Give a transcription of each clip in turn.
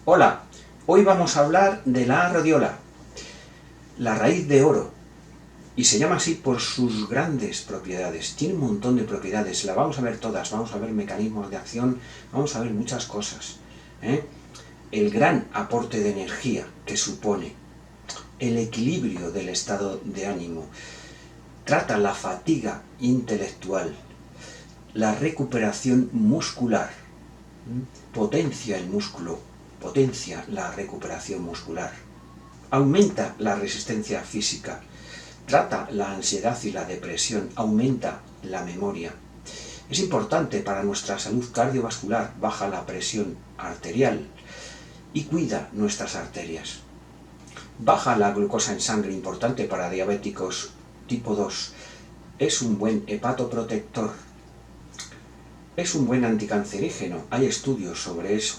Hola, hoy vamos a hablar de la rodiola, la raíz de oro, y se llama así por sus grandes propiedades. Tiene un montón de propiedades, la vamos a ver todas, vamos a ver mecanismos de acción, vamos a ver muchas cosas. El gran aporte de energía que supone, el equilibrio del estado de ánimo, trata la fatiga intelectual, la recuperación muscular, potencia el músculo, potencia la recuperación muscular, aumenta la resistencia física, trata la ansiedad y la depresión, aumenta la memoria. Es importante para nuestra salud cardiovascular, baja la presión arterial y cuida nuestras arterias. Baja la glucosa en sangre, importante para diabéticos tipo 2. Es un buen hepatoprotector. Es un buen anticancerígeno, hay estudios sobre eso.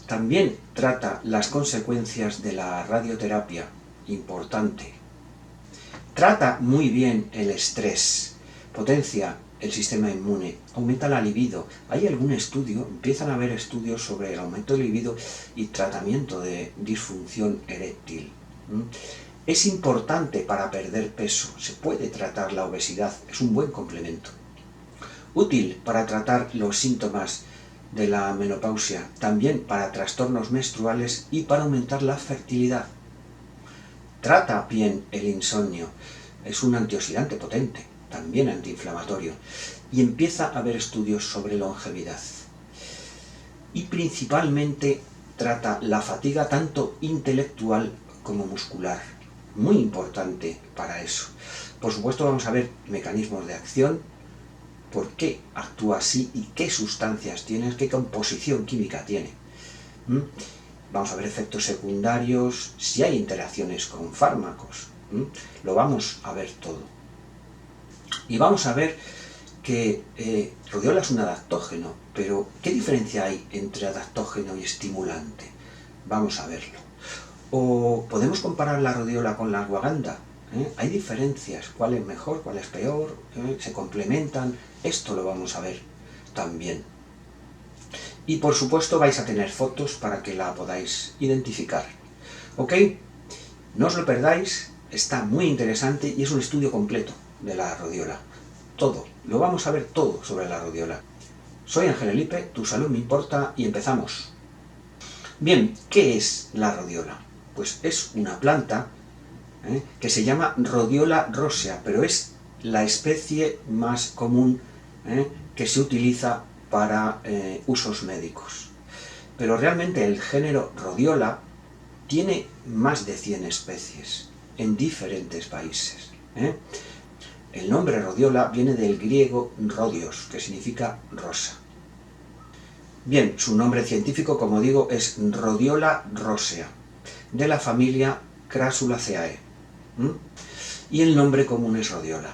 También trata las consecuencias de la radioterapia, importante. Trata muy bien el estrés, potencia el sistema inmune, aumenta la libido. Hay algún estudio, empiezan a haber estudios sobre el aumento de libido y tratamiento de disfunción eréctil. Es importante para perder peso, se puede tratar la obesidad, es un buen complemento. Útil para tratar los síntomas de la menopausia, también para trastornos menstruales y para aumentar la fertilidad. Trata bien el insomnio, es un antioxidante potente, también antiinflamatorio, y empieza a haber estudios sobre longevidad. Y principalmente trata la fatiga tanto intelectual como muscular, muy importante para eso. Por supuesto vamos a ver mecanismos de acción, por qué actúa así y qué sustancias tiene, qué composición química tiene. Vamos a ver efectos secundarios, si hay interacciones con fármacos. Lo vamos a ver todo. Y vamos a ver que rodiola es un adaptógeno, pero ¿qué diferencia hay entre adaptógeno y estimulante? Vamos a verlo. O podemos comparar la rodiola con la ashwagandha. Hay diferencias, cuál es mejor, cuál es peor, se complementan. Esto lo vamos a ver también. Y por supuesto vais a tener fotos para que la podáis identificar. ¿Ok? No os lo perdáis, está muy interesante y es un estudio completo de la rodiola. Todo, lo vamos a ver todo sobre la rodiola. Soy Ángel Elipe, tu salud me importa y empezamos. Bien, ¿qué es la rodiola? Pues es una planta que se llama Rhodiola rosea, pero es la especie más común que se utiliza para usos médicos. Pero realmente el género Rhodiola tiene más de 100 especies en diferentes países. El nombre Rhodiola viene del griego rhodios, que significa rosa. Bien, su nombre científico, como digo, es Rhodiola rosea, de la familia Crassulaceae. Y el nombre común es rodiola.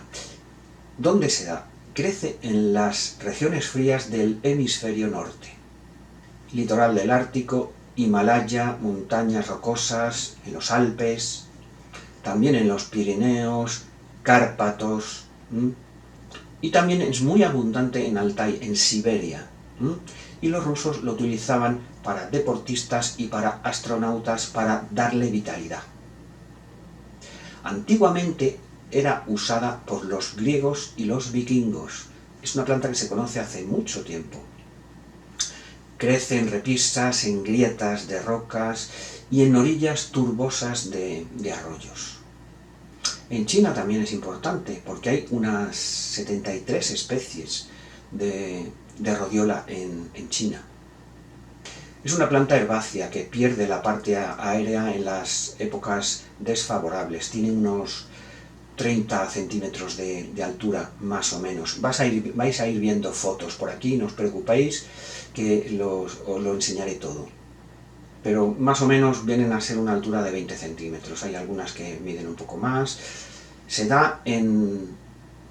¿Dónde se da? Crece en las regiones frías del hemisferio norte. Litoral del Ártico, Himalaya, montañas rocosas, en los Alpes, también en los Pirineos, Cárpatos, y también es muy abundante en Altai, en Siberia. Y los rusos lo utilizaban para deportistas y para astronautas para darle vitalidad. Antiguamente era usada por los griegos y los vikingos. Es una planta que se conoce hace mucho tiempo. Crece en repisas, en grietas de rocas y en orillas turbosas de arroyos. En China también es importante porque hay unas 73 especies de rodiola en China. Es una planta herbácea que pierde la parte aérea en las épocas desfavorables. Tiene unos 30 centímetros de altura, más o menos. Vais a ir viendo fotos por aquí, no os preocupéis, que os lo enseñaré todo. Pero más o menos vienen a ser una altura de 20 centímetros. Hay algunas que miden un poco más. Se da en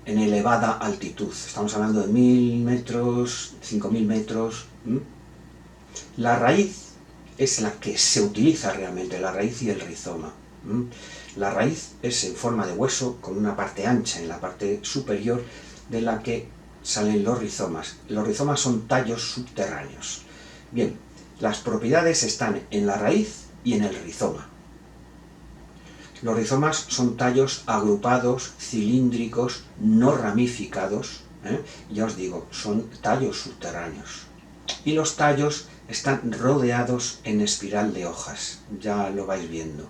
elevada altitud. Estamos hablando de 1000 metros, 5000 metros. La raíz es la que se utiliza realmente, la raíz y el rizoma. La raíz es en forma de hueso con una parte ancha en la parte superior de la que salen los rizomas. Los rizomas son tallos subterráneos. Bien, Las propiedades están en la raíz y en el rizoma. Los rizomas son tallos agrupados, cilíndricos, no ramificados, ya os digo, son tallos subterráneos. Y los tallos están rodeados en espiral de hojas, ya lo vais viendo.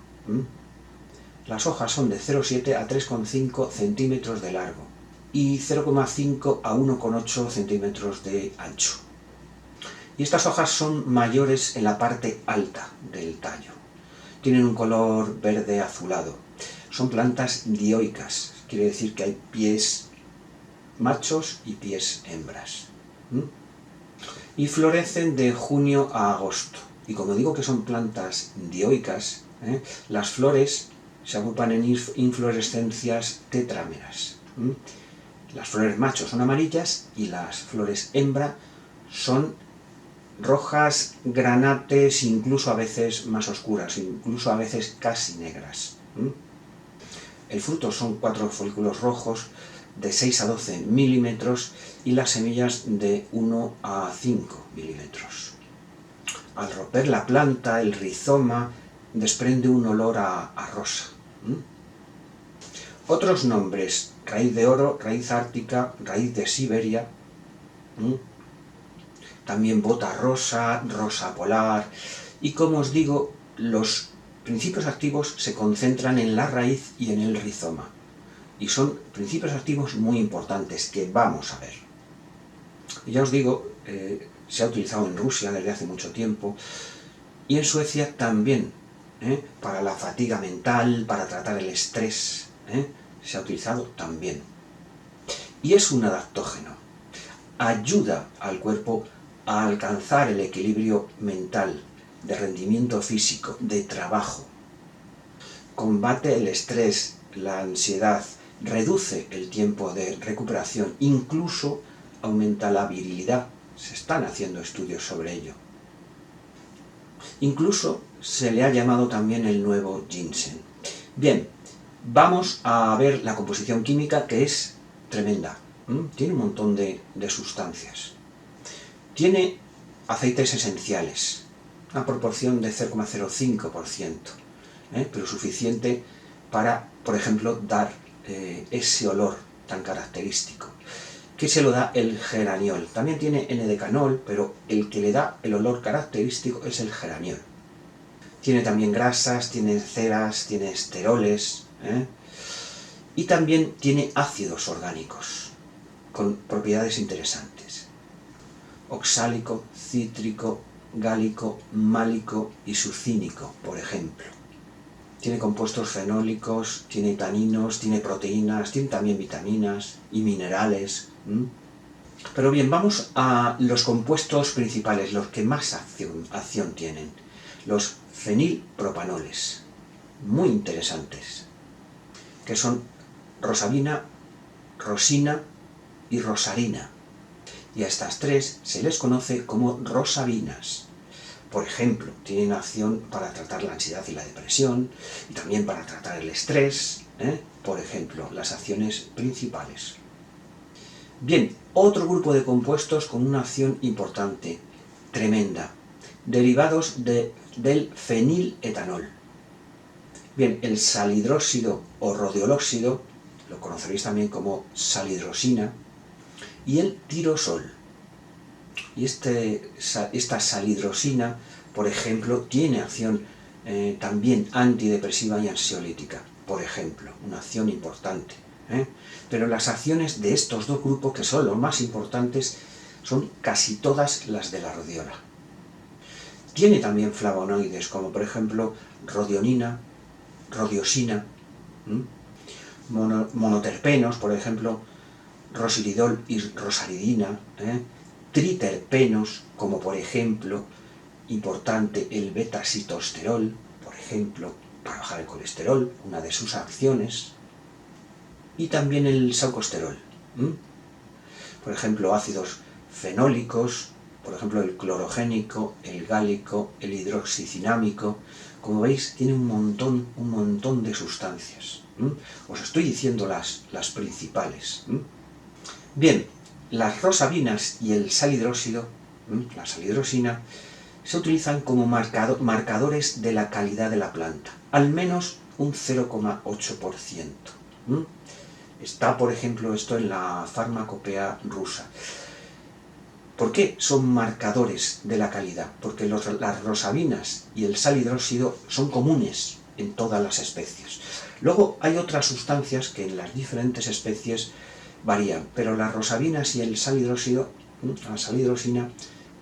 Las hojas son de 0,7 a 3,5 centímetros de largo y 0,5 a 1,8 centímetros de ancho. Y estas hojas son mayores en la parte alta del tallo. Tienen un color verde azulado. Son plantas dioicas, quiere decir que hay pies machos y pies hembras. Y florecen de junio a agosto. Y como digo que son plantas dioicas, las flores se agrupan en inflorescencias tetrámeras. Las flores machos son amarillas y las flores hembra son rojas, granates, incluso a veces más oscuras, incluso a veces casi negras. El fruto son 4 folículos rojos de 6 a 12 milímetros y las semillas de 1 a 5 milímetros. Al romper la planta, el rizoma desprende un olor a rosa. Otros nombres: raíz de oro, raíz ártica, raíz de Siberia, también bota rosa, rosa polar, y como os digo, los principios activos se concentran en la raíz y en el rizoma, y son principios activos muy importantes que vamos a ver. Y ya os digo, se ha utilizado en Rusia desde hace mucho tiempo, y en Suecia también, para la fatiga mental, para tratar el estrés, se ha utilizado también. Y es un adaptógeno, ayuda al cuerpo a alcanzar el equilibrio mental, de rendimiento físico, de trabajo. Combate el estrés, la ansiedad, reduce el tiempo de recuperación, incluso aumenta la virilidad. Se están haciendo estudios sobre ello. Incluso se le ha llamado también el nuevo ginseng. Bien, vamos a ver la composición química, que es tremenda. Tiene un montón de sustancias. Tiene aceites esenciales, una proporción de 0,05%, pero suficiente para, por ejemplo, dar ese olor tan característico, que se lo da el geraniol. También tiene N-decanol, pero el que le da el olor característico es el geraniol. Tiene también grasas, tiene ceras, tiene esteroles, y también tiene ácidos orgánicos con propiedades interesantes: oxálico, cítrico, gálico, málico y sucínico, por ejemplo. Tiene compuestos fenólicos, tiene taninos, tiene proteínas, tiene también vitaminas y minerales. Pero bien, vamos a los compuestos principales, los que más acción tienen. Los fenilpropanoles, muy interesantes, que son rosabina, rosina y rosarina. Y a estas tres se les conoce como rosabinas. Por ejemplo, tienen acción para tratar la ansiedad y la depresión, y también para tratar el estrés, por ejemplo, las acciones principales. Bien, otro grupo de compuestos con una acción importante, tremenda, derivados del feniletanol. Bien, el salhidróxido o rodiolóxido, lo conoceréis también como salhidrosina, y el tirosol. Y esta salhidrosina, por ejemplo, tiene acción también antidepresiva y ansiolítica, por ejemplo, una acción importante. Pero las acciones de estos dos grupos, que son los más importantes, son casi todas las de la rodiola. Tiene también flavonoides, como por ejemplo rodionina, rodiosina, monoterpenos, por ejemplo, rosiridol y rosaridina, triterpenos, como por ejemplo, importante, el beta-sitosterol, por ejemplo, para bajar el colesterol, una de sus acciones, y también el saucosterol. Por ejemplo, ácidos fenólicos, por ejemplo, el clorogénico, el gálico, el hidroxicinámico. Como veis, tiene un montón de sustancias. Os estoy diciendo las principales. Bien, las rosabinas y el salhidróxido, la salhidrosina, se utilizan como marcadores de la calidad de la planta, al menos un 0,8%. Está, por ejemplo, esto en la farmacopea rusa. ¿Por qué son marcadores de la calidad? Porque las rosabinas y el sal hidróxido son comunes en todas las especies. Luego hay otras sustancias que en las diferentes especies varían, pero las rosabinas y el sal hidróxido, la sal hidrosina,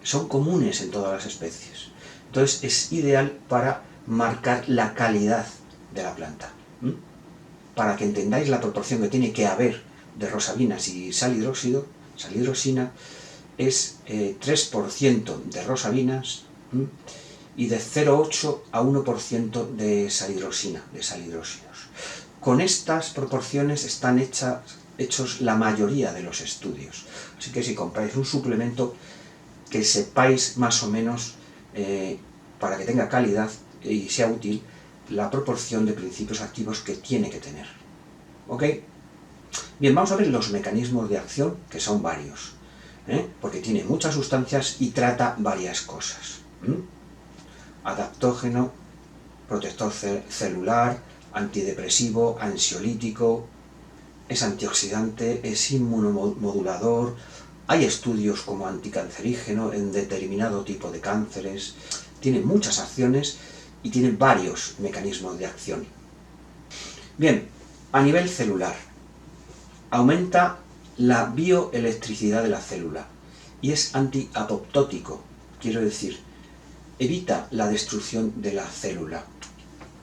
son comunes en todas las especies. Entonces es ideal para marcar la calidad de la planta. Para que entendáis la proporción que tiene que haber de rosabinas y sal hidrosina, es 3% de rosabinas y de 0,8 a 1% de sal hidrosina, de sal hidróxidos. Con estas proporciones están hechos la mayoría de los estudios. Así que si compráis un suplemento, que sepáis más o menos, para que tenga calidad y sea útil, la proporción de principios activos que tiene que tener. ¿Ok? Bien, vamos a ver los mecanismos de acción, que son varios, porque tiene muchas sustancias y trata varias cosas. Adaptógeno, protector celular, antidepresivo, ansiolítico, es antioxidante, es inmunomodulador. Hay estudios como anticancerígeno en determinado tipo de cánceres. Tiene muchas acciones y tiene varios mecanismos de acción. Bien, a nivel celular, aumenta la bioelectricidad de la célula y es antiapoptótico, quiero decir, evita la destrucción de la célula,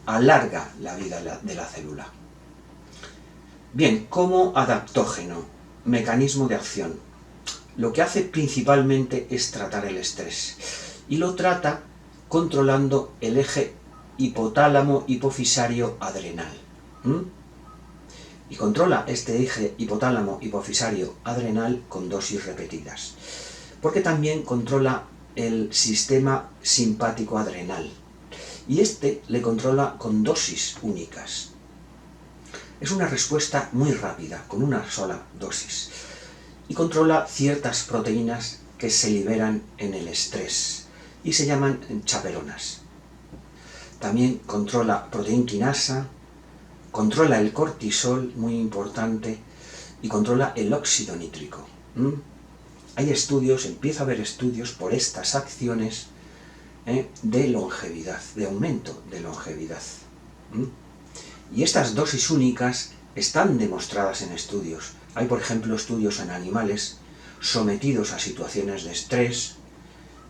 alarga la vida de la célula. Bien, como adaptógeno, mecanismo de acción, lo que hace principalmente es tratar el estrés y lo trata controlando el eje hipotálamo-hipofisario-adrenal. Y controla este eje hipotálamo-hipofisario-adrenal con dosis repetidas, porque también controla el sistema simpático-adrenal y este le controla con dosis únicas. Es una respuesta muy rápida, con una sola dosis, y controla ciertas proteínas que se liberan en el estrés y se llaman chaperonas. También controla proteína quinasa, controla el cortisol, muy importante, y controla el óxido nítrico. Hay estudios, empieza a haber estudios por estas acciones de longevidad, de aumento de longevidad. Y estas dosis únicas están demostradas en estudios. Hay, por ejemplo, estudios en animales sometidos a situaciones de estrés,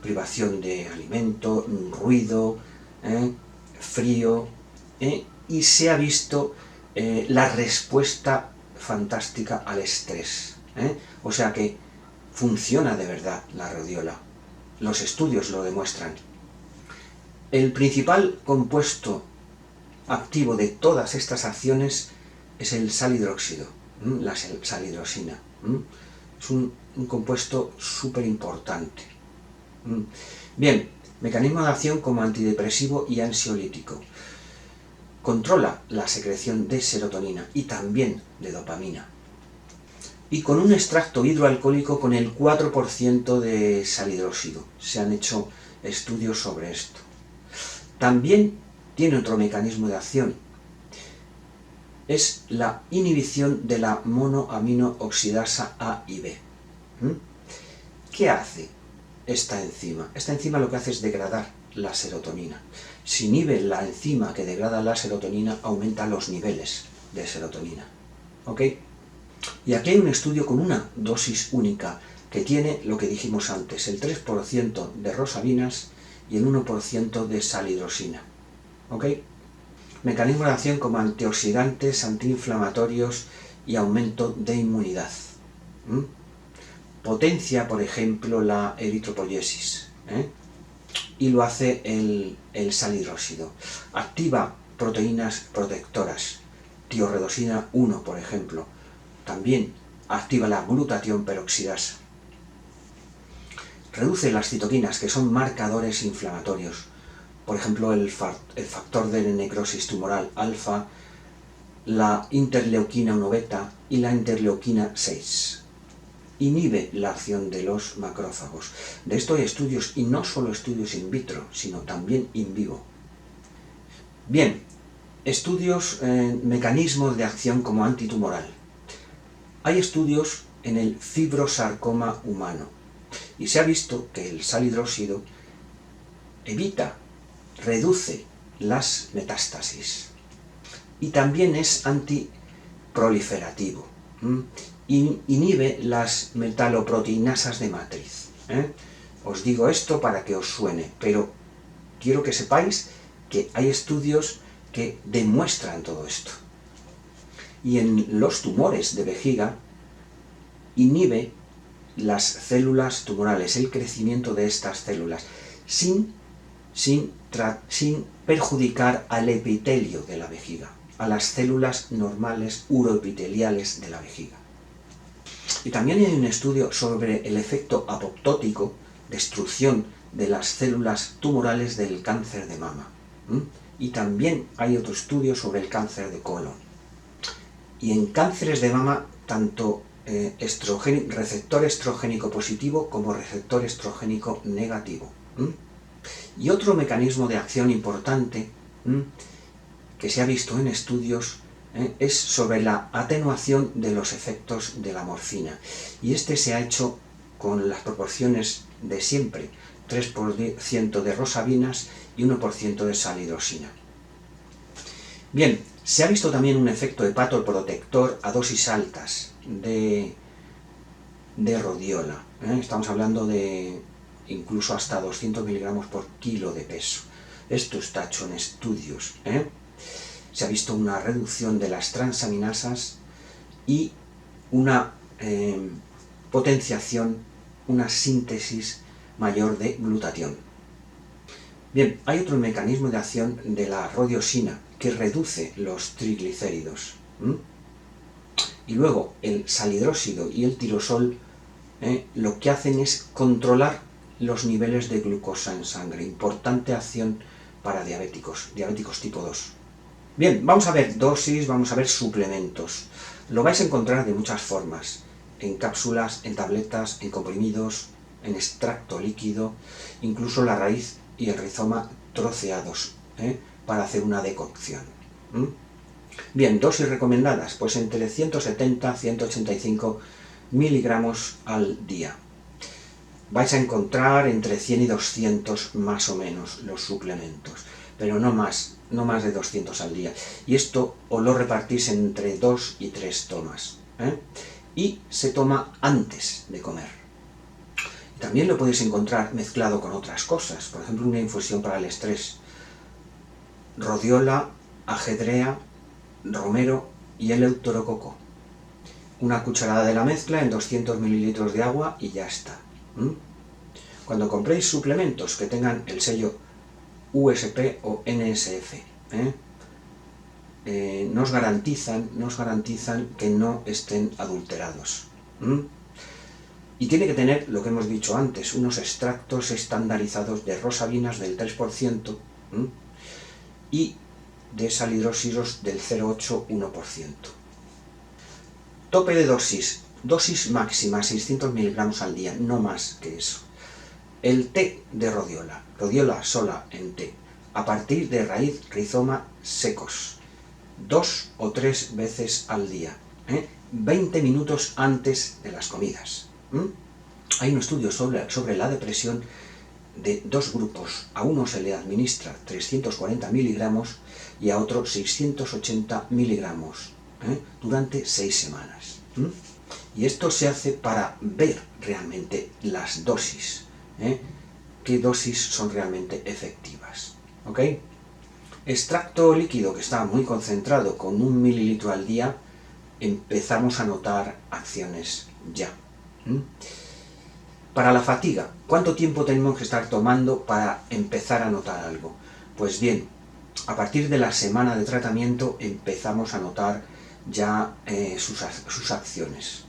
privación de alimento, ruido, frío, y se ha visto la respuesta fantástica al estrés. O sea que funciona de verdad la rodiola. Los estudios lo demuestran. El principal compuesto activo de todas estas acciones es el sal hidróxido, la sal hidrosina. Es un compuesto súper importante. Bien, mecanismo de acción como antidepresivo y ansiolítico. Controla la secreción de serotonina y también de dopamina. Y con un extracto hidroalcohólico con el 4% de sal hidróxido. Se han hecho estudios sobre esto. También tiene otro mecanismo de acción. Es la inhibición de la monoaminooxidasa A y B. ¿Qué hace esta enzima? Esta enzima lo que hace es degradar la serotonina. Si inhibe la enzima que degrada la serotonina, aumenta los niveles de serotonina. ¿Ok? Y aquí hay un estudio con una dosis única que tiene lo que dijimos antes, el 3% de rosabinas y el 1% de sal hidrosina. ¿Ok? Mecanismo de acción como antioxidantes, antiinflamatorios y aumento de inmunidad. Potencia, por ejemplo, la eritropoyesis. Y lo hace el sal hidróxido. Activa proteínas protectoras. Tiorredosina 1, por ejemplo. También activa la glutatión peroxidasa. Reduce las citoquinas, que son marcadores inflamatorios. Por ejemplo, el factor de necrosis tumoral alfa, la interleuquina 1 beta y la interleuquina 6. inhibe la acción de los macrófagos. De esto hay estudios, y no solo estudios in vitro, sino también in vivo. Bien, estudios en mecanismos de acción como antitumoral. Hay estudios en el fibrosarcoma humano, y se ha visto que el sal hidróxido evita, reduce las metástasis, y también es antiproliferativo. Inhibe las metaloproteinasas de matriz. Os digo esto para que os suene, pero quiero que sepáis que hay estudios que demuestran todo esto. Y en los tumores de vejiga inhibe las células tumorales, el crecimiento de estas células, sin perjudicar al epitelio de la vejiga, a las células normales uroepiteliales de la vejiga. Y también hay un estudio sobre el efecto apoptótico, destrucción de las células tumorales del cáncer de mama. Y también hay otro estudio sobre el cáncer de colon. Y en cánceres de mama, tanto receptor estrogénico positivo como receptor estrogénico negativo. Y otro mecanismo de acción importante que se ha visto en estudios es sobre la atenuación de los efectos de la morfina. Y este se ha hecho con las proporciones de siempre, 3% de rosavinas y 1% de salidrosina. Bien, se ha visto también un efecto hepatoprotector a dosis altas de rodiola. Estamos hablando de incluso hasta 200 miligramos por kilo de peso. Esto está hecho en estudios. Se ha visto una reducción de las transaminasas y una potenciación, una síntesis mayor de glutatión. Bien, hay otro mecanismo de acción de la rodiosina que reduce los triglicéridos. Y luego el salhidróxido y el tirosol lo que hacen es controlar los niveles de glucosa en sangre. Importante acción para diabéticos tipo 2. Bien, vamos a ver dosis, vamos a ver suplementos. Lo vais a encontrar de muchas formas, en cápsulas, en tabletas, en comprimidos, en extracto líquido, incluso la raíz y el rizoma troceados, para hacer una decocción. Bien, dosis recomendadas, pues entre 170 y 185 miligramos al día. Vais a encontrar entre 100 y 200 más o menos los suplementos, pero no más de 200 al día. Y esto os lo repartís entre 2 y 3 tomas. Y se toma antes de comer. También lo podéis encontrar mezclado con otras cosas, por ejemplo una infusión para el estrés. Rodiola, ajedrea, romero y eleuterococo. Una cucharada de la mezcla en 200 mililitros de agua y ya está. Cuando compréis suplementos que tengan el sello USP o NSF, nos garantizan que no estén adulterados. Y tiene que tener, lo que hemos dicho antes, unos extractos estandarizados de rosavinas del 3% y de salhidróxidos del 0,8-1%. Tope de dosis. Dosis máxima, 600 miligramos al día, no más que eso. El té de rodiola, rodiola sola en té, a partir de raíz, rizoma secos, 2 o 3 veces al día, 20 minutos antes de las comidas. Hay un estudio sobre la depresión de dos grupos. A uno se le administra 340 miligramos y a otro 680 miligramos durante 6 semanas. Y esto se hace para ver realmente las dosis, qué dosis son realmente efectivas. ¿Ok? Extracto líquido que está muy concentrado con 1 mililitro al día, empezamos a notar acciones ya. Para la fatiga, ¿cuánto tiempo tenemos que estar tomando para empezar a notar algo? Pues bien, a partir de la semana de tratamiento empezamos a notar ya sus acciones.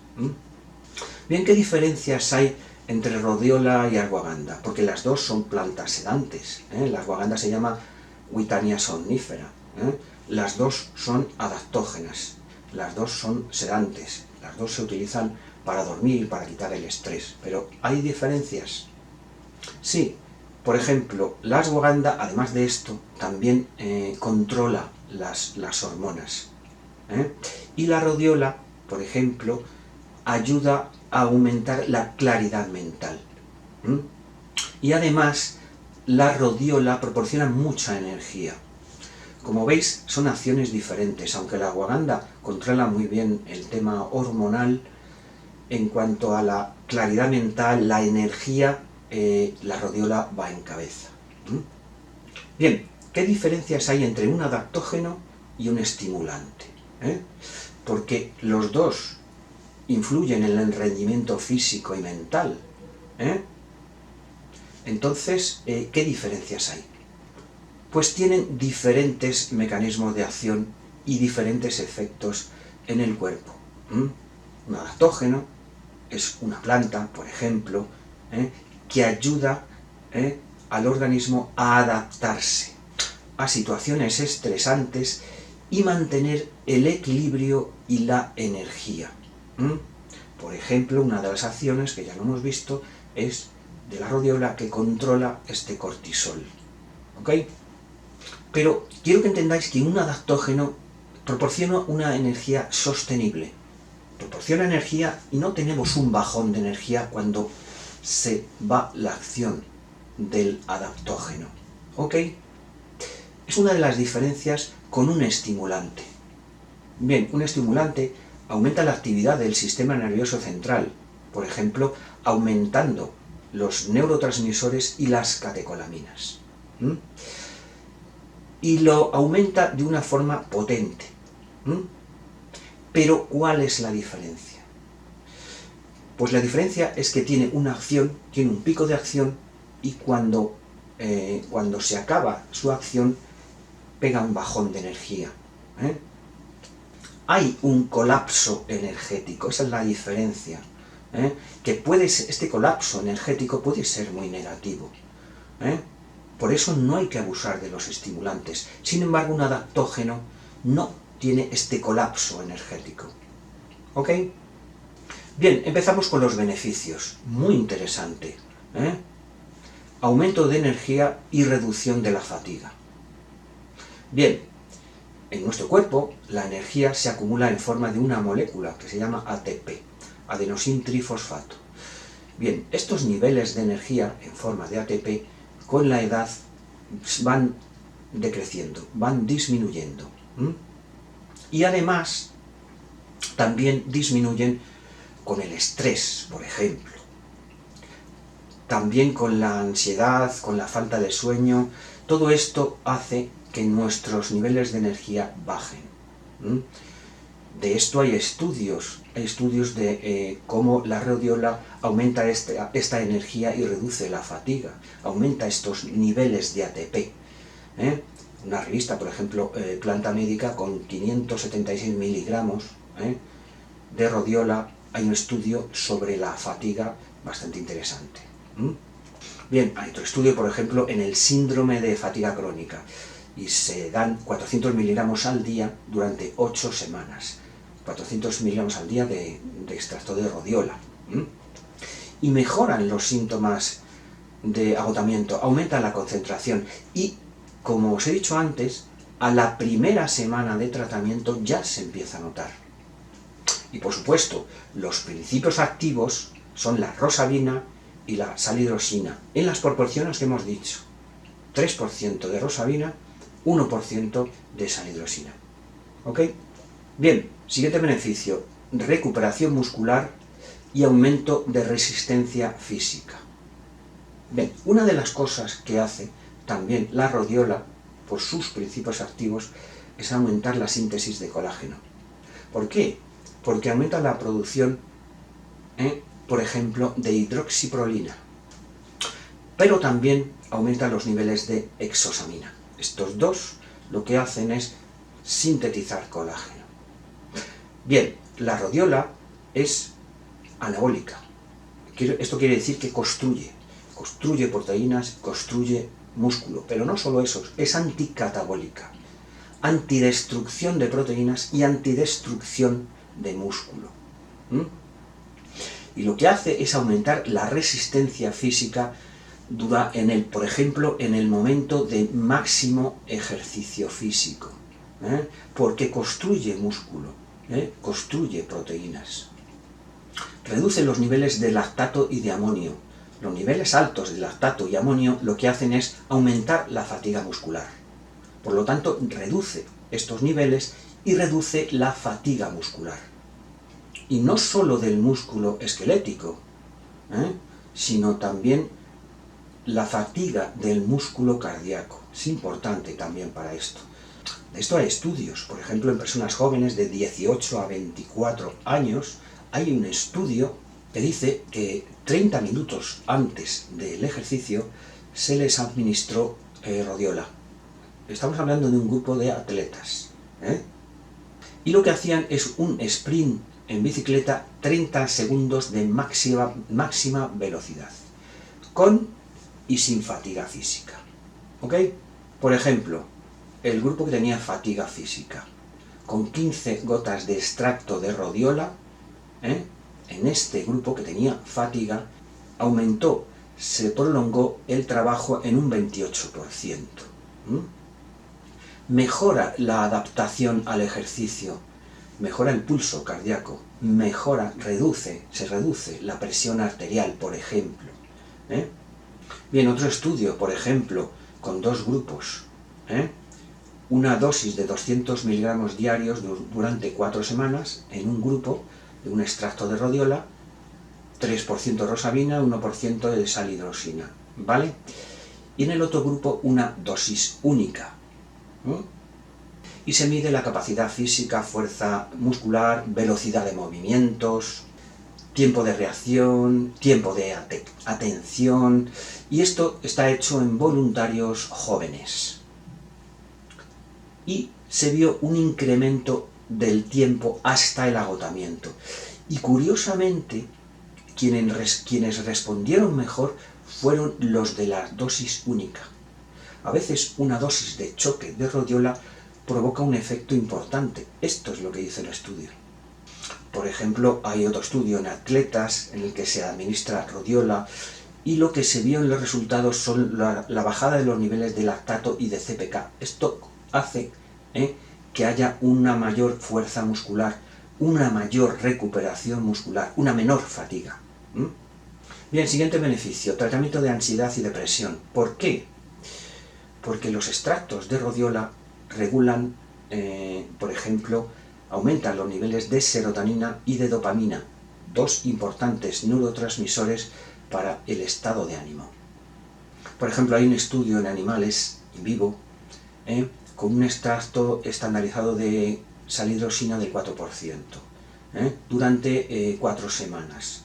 Bien, ¿qué diferencias hay entre rodiola y ashwagandha? Porque las dos son plantas sedantes. La ashwagandha se llama Witania somnífera. Las dos son adaptógenas, las dos son sedantes, las dos se utilizan para dormir, para quitar el estrés. Pero ¿hay diferencias? Sí. Por ejemplo, la ashwagandha, además de esto, también controla las hormonas. Y la rodiola, por ejemplo, ayuda a aumentar la claridad mental. Y además, la rodiola proporciona mucha energía. Como veis, son acciones diferentes, aunque la ashwagandha controla muy bien el tema hormonal. En cuanto a la claridad mental, la energía, la rodiola va en cabeza. Bien, ¿qué diferencias hay entre un adaptógeno y un estimulante? Porque los dos influyen en el rendimiento físico y mental. Entonces, ¿qué diferencias hay? Pues tienen diferentes mecanismos de acción y diferentes efectos en el cuerpo. Un adaptógeno es una planta, por ejemplo, que ayuda al organismo a adaptarse a situaciones estresantes y mantener el equilibrio y la energía. Por ejemplo, una de las acciones que ya lo hemos visto es de la rodiola, que controla este cortisol. ¿Ok? Pero quiero que entendáis que un adaptógeno proporciona una energía sostenible. Proporciona energía y no tenemos un bajón de energía cuando se va la acción del adaptógeno. ¿Ok? Es una de las diferencias con un estimulante. Bien, un estimulante aumenta la actividad del sistema nervioso central, por ejemplo, aumentando los neurotransmisores y las catecolaminas. Y lo aumenta de una forma potente. Pero, ¿cuál es la diferencia? Pues la diferencia es que tiene una acción, tiene un pico de acción, y cuando se acaba su acción, pega un bajón de energía. Hay un colapso energético, esa es la diferencia. Que este colapso energético puede ser muy negativo. Por eso no hay que abusar de los estimulantes. Sin embargo, un adaptógeno no tiene este colapso energético. ¿Ok? Bien, empezamos con los beneficios. Muy interesante. Aumento de energía y reducción de la fatiga. Bien, en nuestro cuerpo la energía se acumula en forma de una molécula que se llama ATP, adenosín trifosfato. Bien, estos niveles de energía en forma de ATP con la edad van decreciendo, van disminuyendo. Y además también disminuyen con el estrés, por ejemplo. También con la ansiedad, con la falta de sueño. Todo esto hace que nuestros niveles de energía bajen. De esto hay estudios de cómo la rodiola aumenta esta energía y reduce la fatiga, aumenta estos niveles de ATP. Una revista, por ejemplo, Planta Médica, con 576 miligramos de rodiola, hay un estudio sobre la fatiga bastante interesante. Bien, hay otro estudio, por ejemplo, en el síndrome de fatiga crónica, y se dan 400 miligramos al día durante 8 semanas. 400 miligramos al día de extracto de rodiola. Y mejoran los síntomas de agotamiento, aumentan la concentración y, como os he dicho antes, a la primera semana de tratamiento ya se empieza a notar. Y por supuesto, los principios activos son la rosavina y la salidrosina, en las proporciones que hemos dicho. 3% de rosavina, 1% de salidrosina. ¿Ok? Bien, siguiente beneficio, recuperación muscular y aumento de resistencia física. Bien, una de las cosas que hace también la rodiola, por sus principios activos, es aumentar la síntesis de colágeno. ¿Por qué? Porque aumenta la producción, por ejemplo, de hidroxiprolina. Pero también aumenta los niveles de exosamina. Estos dos lo que hacen es sintetizar colágeno. Bien, la rodiola es anabólica. Esto quiere decir que construye proteínas, construye músculo, pero no solo eso, es anticatabólica, antidestrucción de proteínas y antidestrucción de músculo. y lo que hace es aumentar la resistencia física por ejemplo, en el momento de máximo ejercicio físico, porque construye músculo, construye proteínas. Reduce los niveles de lactato y de amonio. Los niveles altos de lactato y amonio lo que hacen es aumentar la fatiga muscular. Por lo tanto, reduce estos niveles y reduce la fatiga muscular. Y no solo del músculo esquelético, sino también la fatiga del músculo cardíaco. Es importante también para esto. De esto hay estudios. Por ejemplo, en personas jóvenes de 18 a 24 años, hay un estudio que dice que 30 minutos antes del ejercicio se les administró rodiola. Estamos hablando de un grupo de atletas. Y lo que hacían es un sprint en bicicleta 30 segundos de máxima velocidad, con y sin fatiga física. ¿Ok? Por ejemplo, el grupo que tenía fatiga física, con 15 gotas de extracto de rodiola, en este grupo que tenía fatiga, se prolongó el trabajo en un 28%. Mejora la adaptación al ejercicio, mejora el pulso cardíaco, se reduce la presión arterial, por ejemplo. Bien, otro estudio, por ejemplo, con dos grupos, una dosis de 200 miligramos diarios durante 4 semanas, en un grupo de un extracto de rodiola, 3% rosavina, 1% de salhidrosina, ¿vale? Y en el otro grupo una dosis única. Y se mide la capacidad física, fuerza muscular, velocidad de movimientos, tiempo de reacción, tiempo de atención, y esto está hecho en voluntarios jóvenes. Y se vio un incremento del tiempo hasta el agotamiento. Y curiosamente, quienes respondieron mejor fueron los de la dosis única. A veces una dosis de choque de rodiola provoca un efecto importante. Esto es lo que dice el estudio. Por ejemplo, hay otro estudio en atletas en el que se administra rodiola y lo que se vio en los resultados son la bajada de los niveles de lactato y de CPK. Esto hace que haya una mayor fuerza muscular, una mayor recuperación muscular, una menor fatiga. Bien, siguiente beneficio, tratamiento de ansiedad y depresión. ¿Por qué? Porque los extractos de rodiola regulan, por ejemplo, aumentan los niveles de serotonina y de dopamina, dos importantes neurotransmisores para el estado de ánimo. Por ejemplo, hay un estudio en animales in vivo con un extracto estandarizado de salhidrosina del 4% durante 4 semanas.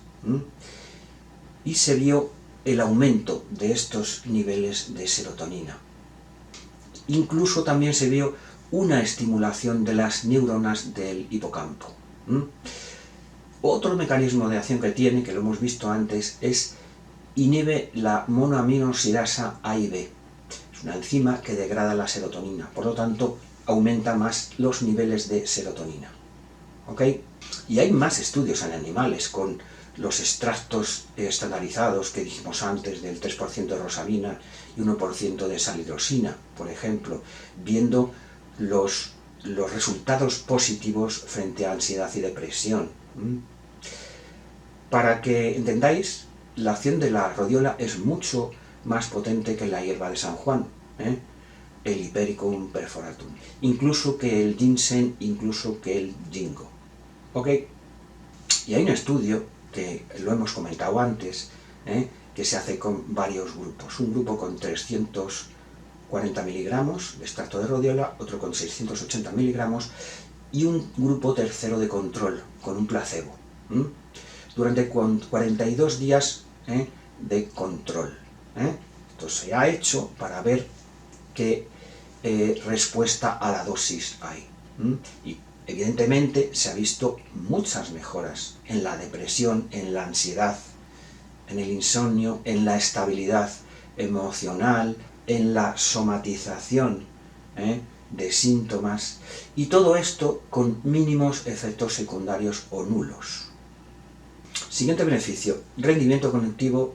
Y se vio el aumento de estos niveles de serotonina. Incluso también se vio una estimulación de las neuronas del hipocampo. Otro mecanismo de acción que tiene, que lo hemos visto antes, inhibe la monoaminoxidasa A y B. Es una enzima que degrada la serotonina, por lo tanto aumenta más los niveles de serotonina. ¿Ok? Y hay más estudios en animales con los extractos estandarizados que dijimos antes del 3% de rosavina y 1% de salhidrosina, por ejemplo, viendo los resultados positivos frente a ansiedad y depresión. Para que entendáis, la acción de la rodiola es mucho más potente que la hierba de San Juan, el Hipericum perforatum, incluso que el ginseng, incluso que el ginkgo. ¿Ok? Y hay un estudio que lo hemos comentado antes, que se hace con varios grupos. Un grupo con 340 miligramos de extracto de rodiola, otro con 680 miligramos y un grupo tercero de control con un placebo. Durante 42 días de control. Esto se ha hecho para ver qué respuesta a la dosis hay. Y evidentemente se ha visto muchas mejoras en la depresión, en la ansiedad, en el insomnio, en la estabilidad emocional, en la somatización de síntomas, y todo esto con mínimos efectos secundarios o nulos. Siguiente beneficio, rendimiento cognitivo,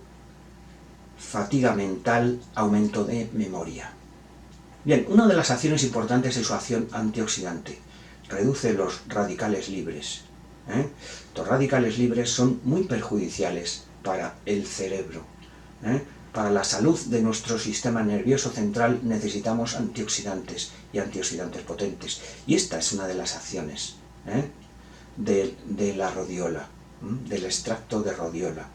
fatiga mental, aumento de memoria. Bien, una de las acciones importantes es su acción antioxidante. Reduce los radicales libres. Los radicales libres son muy perjudiciales para el cerebro. Para la salud de nuestro sistema nervioso central necesitamos antioxidantes y antioxidantes potentes. Y esta es una de las acciones de la rodiola, del extracto de rodiola.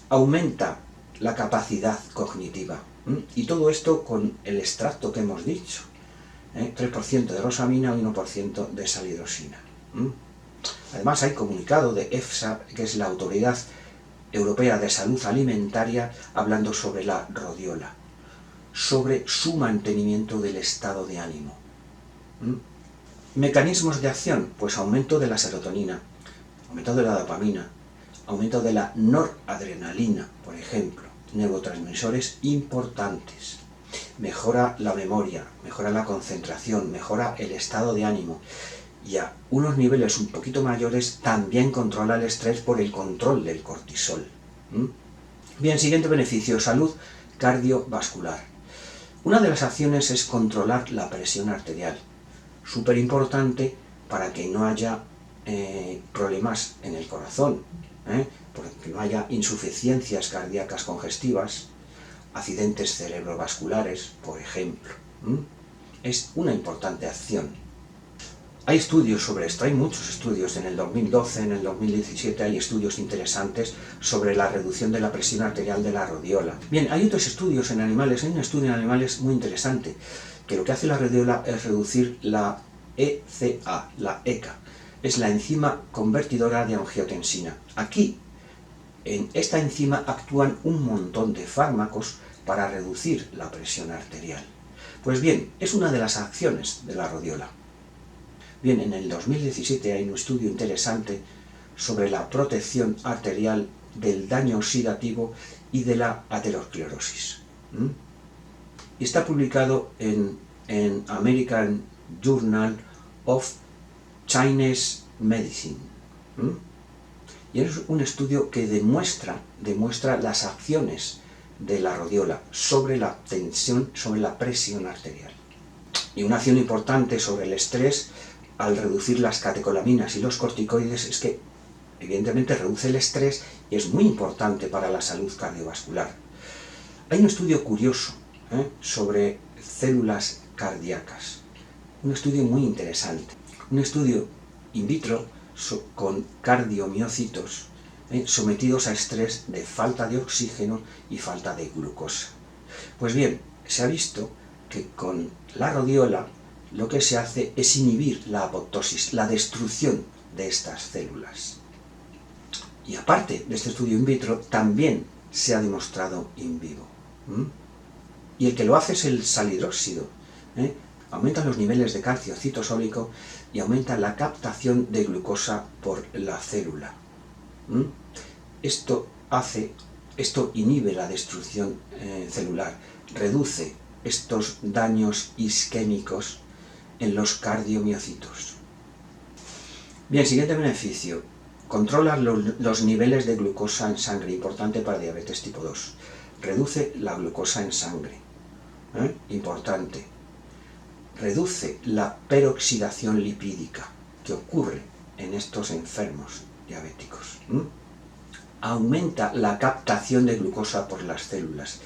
Aumenta la capacidad cognitiva. Y todo esto con el extracto que hemos dicho. 3% de rosamina y 1% de salidrosina. Además hay comunicado de EFSA, que es la Autoridad Europea de Salud Alimentaria, hablando sobre la rodiola, sobre su mantenimiento del estado de ánimo. Mecanismos de acción, pues aumento de la serotonina, aumento de la dopamina, aumento de la noradrenalina, por ejemplo, neurotransmisores importantes. Mejora la memoria, mejora la concentración, mejora el estado de ánimo y a unos niveles un poquito mayores también controla el estrés por el control del cortisol. Bien, siguiente beneficio, salud cardiovascular. Una de las acciones es controlar la presión arterial, súper importante para que no haya problemas en el corazón, para que no haya insuficiencias cardíacas congestivas, accidentes cerebrovasculares, por ejemplo. Es una importante acción. Hay estudios sobre esto, hay muchos estudios. En el 2012, en el 2017 hay estudios interesantes sobre la reducción de la presión arterial de la rodiola. Bien, hay otros estudios en animales, hay un estudio en animales muy interesante, que lo que hace la rodiola es reducir la ECA, la ECA, es la enzima convertidora de angiotensina. Aquí, en esta enzima actúan un montón de fármacos para reducir la presión arterial. Pues bien, es una de las acciones de la rodiola. Bien, en el 2017 hay un estudio interesante sobre la protección arterial del daño oxidativo y de la aterosclerosis. Y está publicado en American Journal of Chinese Medicine. Y es un estudio que demuestra las acciones de la rodiola sobre la tensión, sobre la presión arterial. Y una acción importante sobre el estrés, al reducir las catecolaminas y los corticoides, es que evidentemente reduce el estrés y es muy importante para la salud cardiovascular. Hay un estudio curioso sobre células cardíacas, un estudio muy interesante, un estudio in vitro con cardiomiocitos sometidos a estrés de falta de oxígeno y falta de glucosa. Pues bien, se ha visto que con la rodiola lo que se hace es inhibir la apoptosis, la destrucción de estas células. Y aparte de este estudio in vitro, también se ha demostrado in vivo. Y el que lo hace es el salidróxido. Aumenta los niveles de calcio citosólico y aumenta la captación de glucosa por la célula. Esto inhibe la destrucción celular, reduce estos daños isquémicos en los cardiomiocitos. Bien, siguiente beneficio. Controla los niveles de glucosa en sangre, importante para diabetes tipo 2. Reduce la glucosa en sangre, importante. Reduce la peroxidación lipídica que ocurre en estos enfermos diabéticos. Aumenta la captación de glucosa por las células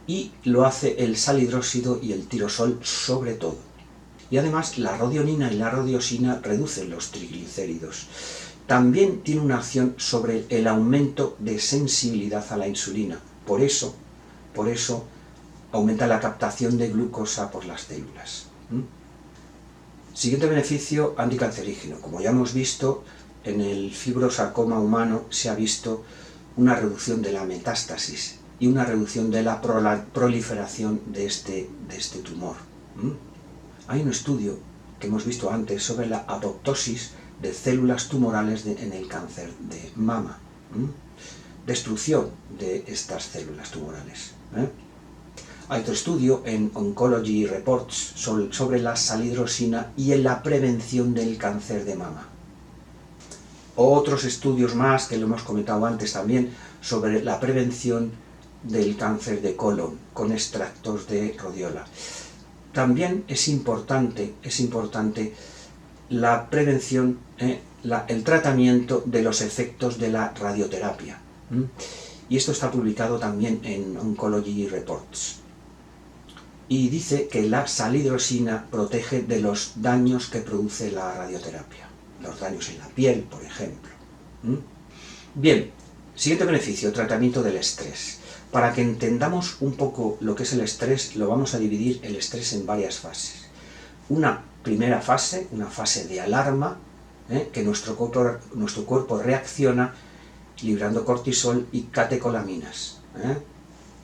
y lo hace el salidróxido y el tirosol sobre todo. Y además la rodionina y la rodiosina reducen los triglicéridos. También tiene una acción sobre el aumento de sensibilidad a la insulina. Por eso aumenta la captación de glucosa por las células. Siguiente beneficio, anticancerígeno. Como ya hemos visto, en el fibrosarcoma humano se ha visto una reducción de la metástasis y una reducción de la proliferación de este tumor. Hay un estudio que hemos visto antes sobre la apoptosis de células tumorales en el cáncer de mama. Destrucción de estas células tumorales. Hay otro estudio en Oncology Reports sobre la salidrosina y en la prevención del cáncer de mama. Otros estudios más, que lo hemos comentado antes también, sobre la prevención del cáncer de colon con extractos de rodiola. También es importante la prevención, el tratamiento de los efectos de la radioterapia. Y esto está publicado también en Oncology Reports. Y dice que la salidrosina protege de los daños que produce la radioterapia. Los daños en la piel, por ejemplo. Bien, siguiente beneficio, tratamiento del estrés. Para que entendamos un poco lo que es el estrés, lo vamos a dividir el estrés en varias fases. Una primera fase, una fase de alarma, que nuestro cuerpo reacciona librando cortisol y catecolaminas.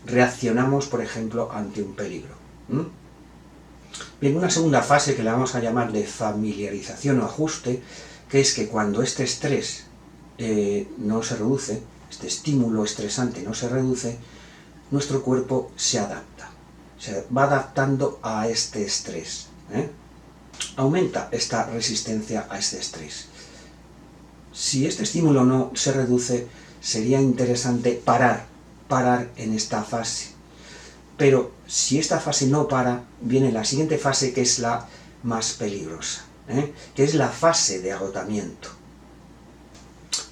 Reaccionamos, por ejemplo, ante un peligro. Bien, una segunda fase que la vamos a llamar de familiarización o ajuste, que es que cuando este estrés no se reduce, este estímulo estresante no se reduce, nuestro cuerpo se adapta, se va adaptando a este estrés. Aumenta esta resistencia a este estrés. Si este estímulo no se reduce, sería interesante parar en esta fase. Pero si esta fase no para, viene la siguiente fase, que es la más peligrosa, que es la fase de agotamiento.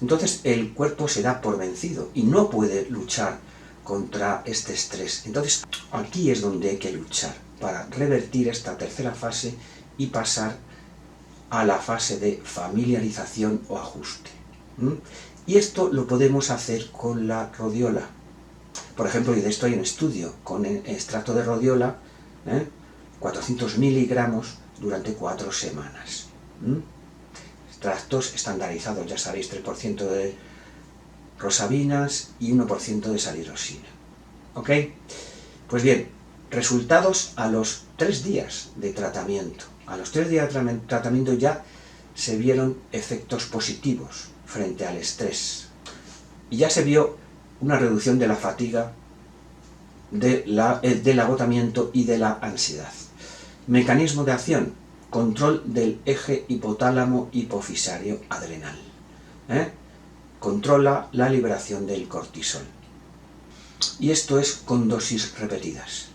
Entonces el cuerpo se da por vencido y no puede luchar contra este estrés. Entonces aquí es donde hay que luchar para revertir esta tercera fase y pasar a la fase de familiarización o ajuste. Y esto lo podemos hacer con la rodiola. Por ejemplo, y de esto hay un estudio con el extracto de rodiola, 400 miligramos durante 4 semanas. Extractos estandarizados, ya sabéis, 3% de rosabinas y 1% de salidrosina. ¿Ok? Pues bien, resultados a los 3 días de tratamiento. A los 3 días de tratamiento ya se vieron efectos positivos frente al estrés. Y ya se vio una reducción de la fatiga, del agotamiento y de la ansiedad. Mecanismo de acción: control del eje hipotálamo-hipofisario adrenal. Controla la liberación del cortisol. Y esto es con dosis repetidas.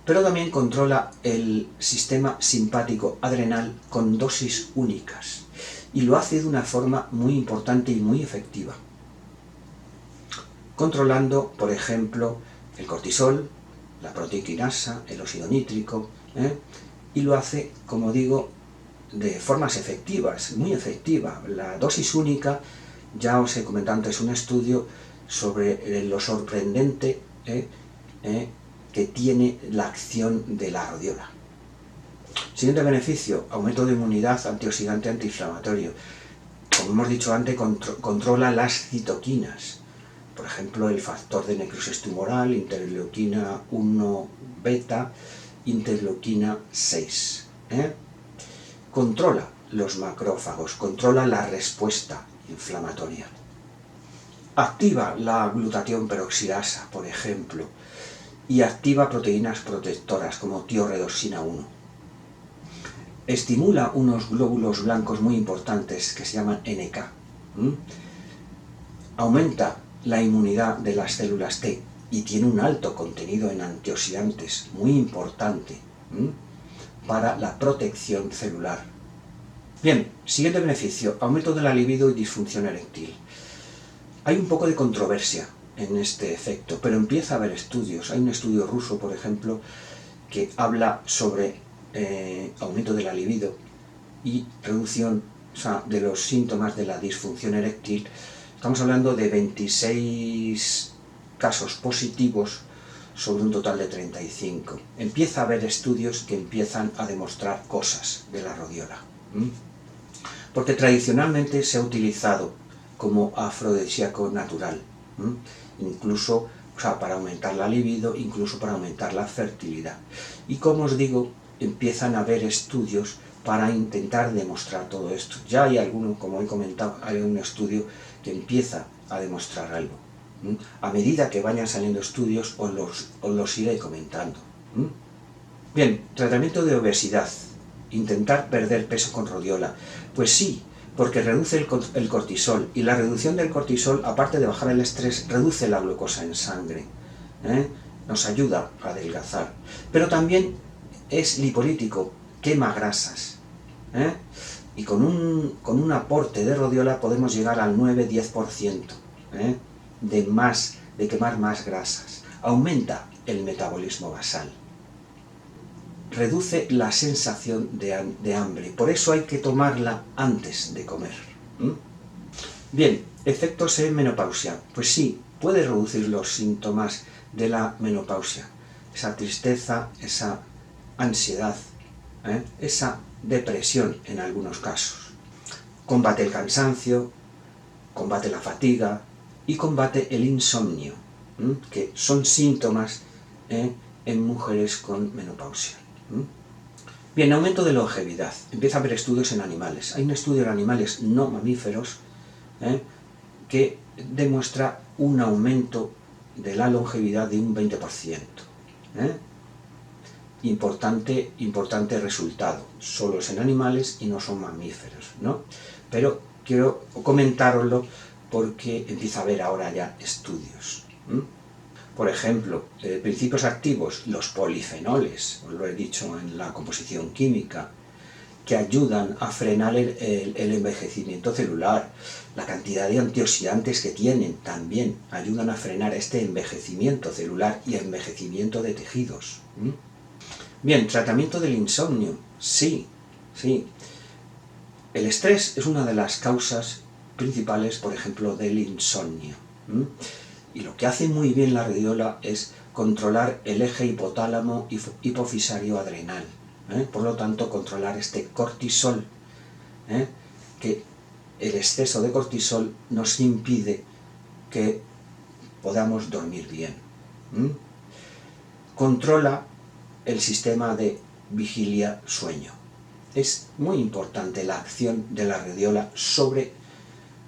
Pero también controla el sistema simpático adrenal con dosis únicas. Y lo hace de una forma muy importante y muy efectiva. Controlando, por ejemplo, el cortisol, la proteoquinasa, el óxido nítrico, y lo hace, como digo, de formas efectivas, muy efectiva. La dosis única, ya os he comentado antes un estudio sobre lo sorprendente que tiene la acción de la rodiola. Siguiente beneficio: aumento de inmunidad, antioxidante, antiinflamatorio. Como hemos dicho antes, controla las citoquinas. Por ejemplo, el factor de necrosis tumoral, interleuquina 1 beta, interleuquina 6. Controla los macrófagos, controla la respuesta inflamatoria. Activa la glutatión peroxidasa, por ejemplo, y activa proteínas protectoras como tiorredoxina 1. Estimula unos glóbulos blancos muy importantes que se llaman NK. Aumenta la inmunidad de las células T y tiene un alto contenido en antioxidantes, muy importante para la protección celular. Bien, siguiente beneficio: aumento de la libido y disfunción eréctil. Hay un poco de controversia en este efecto, pero empieza a haber estudios. Hay un estudio ruso, por ejemplo, que habla sobre aumento de la libido y reducción, de los síntomas de la disfunción eréctil. Estamos hablando de 26 casos positivos sobre un total de 35. Empieza a haber estudios que empiezan a demostrar cosas de la rodiola. Porque tradicionalmente se ha utilizado como afrodisíaco natural, incluso para aumentar la libido, incluso para aumentar la fertilidad. Y como os digo, empiezan a haber estudios para intentar demostrar todo esto. Ya hay alguno, como he comentado, hay un estudio que empieza a demostrar algo. A medida que vayan saliendo estudios, os los iré comentando. Bien, tratamiento de obesidad. Intentar perder peso con rodiola. Pues sí, porque reduce el cortisol, y la reducción del cortisol, aparte de bajar el estrés, reduce la glucosa en sangre, nos ayuda a adelgazar, pero también es lipolítico, quema grasas, y con un aporte de rodiola podemos llegar al 9-10% de quemar más grasas, aumenta el metabolismo basal, reduce la sensación de hambre, por eso hay que tomarla antes de comer. Bien, efectos en menopausia. Pues sí, puede reducir los síntomas de la menopausia, esa tristeza, esa ansiedad, esa depresión en algunos casos. Combate el cansancio, combate la fatiga y combate el insomnio, que son síntomas en mujeres con menopausia. Bien, aumento de longevidad. Empieza a haber estudios en animales. Hay un estudio en animales no mamíferos que demuestra un aumento de la longevidad de un 20%. Importante resultado. Solo es en animales y no son mamíferos, ¿no? Pero quiero comentároslo porque empieza a haber ahora ya estudios. Por ejemplo, principios activos, los polifenoles, os lo he dicho en la composición química, que ayudan a frenar el envejecimiento celular. La cantidad de antioxidantes que tienen también ayudan a frenar este envejecimiento celular y envejecimiento de tejidos. Bien, tratamiento del insomnio. Sí. El estrés es una de las causas principales, por ejemplo, del insomnio. Y lo que hace muy bien la radiola es controlar el eje hipotálamo hipofisario adrenal. Por lo tanto, controlar este cortisol, que el exceso de cortisol nos impide que podamos dormir bien. Controla el sistema de vigilia-sueño. Es muy importante la acción de la radiola sobre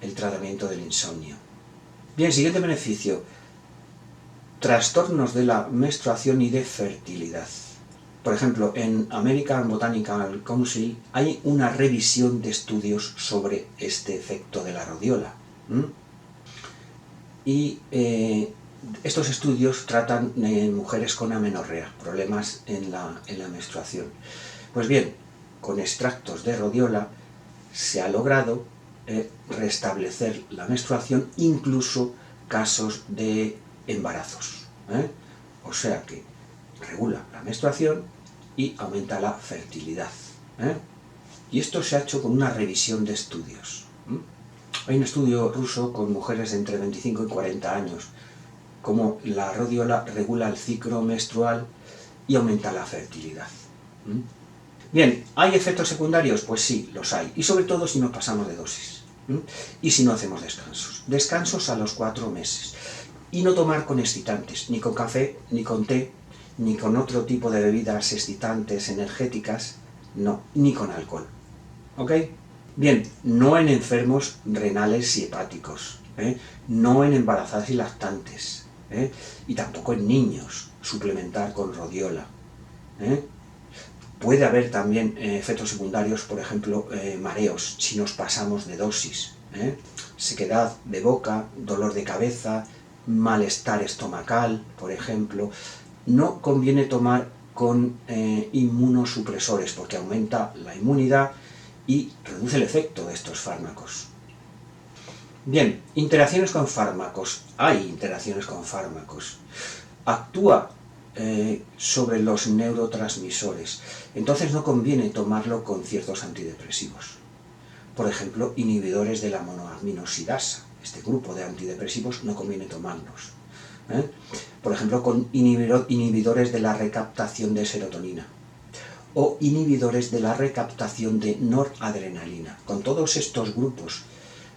el tratamiento del insomnio. Bien, siguiente beneficio. Trastornos de la menstruación y de fertilidad. Por ejemplo, en American Botanical Council hay una revisión de estudios sobre este efecto de la radiola. Y estos estudios tratan mujeres con amenorrea, problemas en la menstruación. Pues bien, con extractos de rodiola se ha logrado restablecer la menstruación, incluso casos de embarazos. O sea que regula la menstruación y aumenta la fertilidad. Y esto se ha hecho con una revisión de estudios. Hay un estudio ruso con mujeres de entre 25 y 40 años, cómo la rodiola regula el ciclo menstrual y aumenta la fertilidad. Bien, ¿hay efectos secundarios? Pues sí, los hay. Y sobre todo si nos pasamos de dosis. Y si no hacemos descansos. Descansos a los 4 meses. Y no tomar con excitantes, ni con café, ni con té, ni con otro tipo de bebidas excitantes, energéticas, no, ni con alcohol. ¿Ok? Bien, no en enfermos renales y hepáticos, no en embarazadas y lactantes, y tampoco en niños, suplementar con rodiola. Puede haber también efectos secundarios, por ejemplo, mareos, si nos pasamos de dosis, sequedad de boca, dolor de cabeza, malestar estomacal, por ejemplo. No conviene tomar con inmunosupresores porque aumenta la inmunidad y reduce el efecto de estos fármacos. Bien, interacciones con fármacos. Hay interacciones con fármacos. Actúa sobre los neurotransmisores. Entonces no conviene tomarlo con ciertos antidepresivos. Por ejemplo, inhibidores de la monoaminoxidasa. Este grupo de antidepresivos no conviene tomarlos. Por ejemplo, con inhibidores de la recaptación de serotonina o inhibidores de la recaptación de noradrenalina. Con todos estos grupos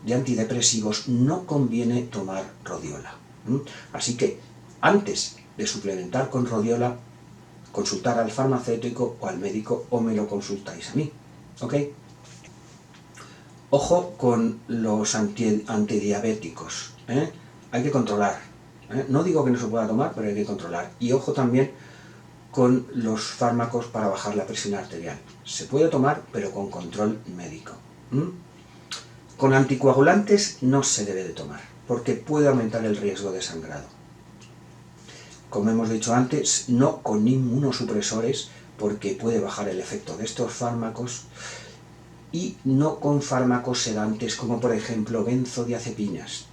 de antidepresivos no conviene tomar rodiola. Así que antes de suplementar con rodiola, consultar al farmacéutico o al médico, o me lo consultáis a mí. ¿Ok? Ojo con los antidiabéticos. Hay que controlar. No digo que no se pueda tomar, pero hay que controlar. Y ojo también con los fármacos para bajar la presión arterial. Se puede tomar, pero con control médico. Con anticoagulantes no se debe de tomar, porque puede aumentar el riesgo de sangrado. Como hemos dicho antes, no con inmunosupresores, porque puede bajar el efecto de estos fármacos, y no con fármacos sedantes como por ejemplo benzodiazepinas.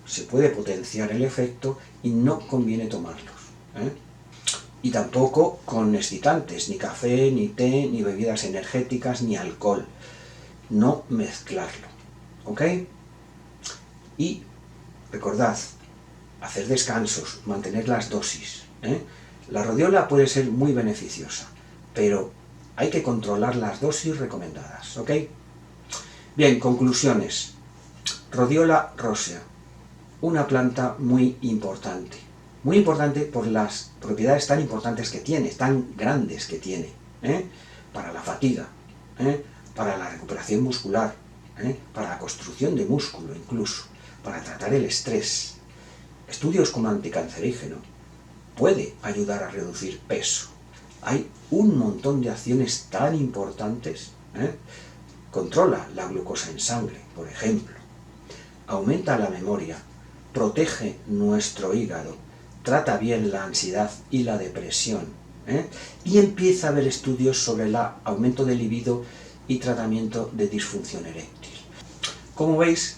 Se puede potenciar el efecto y no conviene tomarlos. Y tampoco con excitantes, ni café, ni té, ni bebidas energéticas, ni alcohol. No mezclarlo. ¿Ok? Y recordad, hacer descansos, mantener las dosis. La rodiola puede ser muy beneficiosa, pero hay que controlar las dosis recomendadas. ¿Ok? Bien, conclusiones. Rodiola rosea, una planta muy importante. Muy importante por las propiedades tan importantes que tiene, tan grandes que tiene. Para la fatiga, para la recuperación muscular, para la construcción de músculo incluso, para tratar el estrés. Estudios como anticancerígeno, puede ayudar a reducir peso. Hay un montón de acciones tan importantes. Controla la glucosa en sangre, por ejemplo. Aumenta la memoria, protege nuestro hígado, trata bien la ansiedad y la depresión. Y empieza a haber estudios sobre el aumento del libido y tratamiento de disfunción eréctil. Como veis,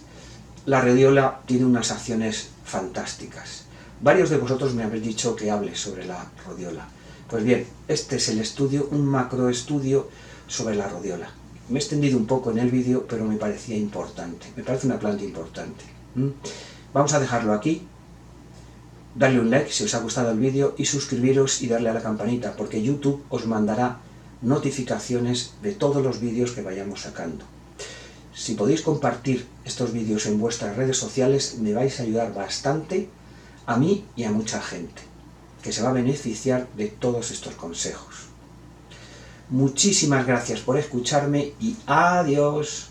la rodiola tiene unas acciones fantásticas. Varios de vosotros me habéis dicho que hable sobre la rodiola. Pues bien, este es el estudio, un macroestudio sobre la rodiola. Me he extendido un poco en el vídeo, pero me parecía importante. Me parece una planta importante. Vamos a dejarlo aquí. Darle un like si os ha gustado el vídeo y suscribiros y darle a la campanita, porque YouTube os mandará notificaciones de todos los vídeos que vayamos sacando. Si podéis compartir estos vídeos en vuestras redes sociales, me vais a ayudar bastante a mí y a mucha gente, que se va a beneficiar de todos estos consejos. Muchísimas gracias por escucharme y adiós.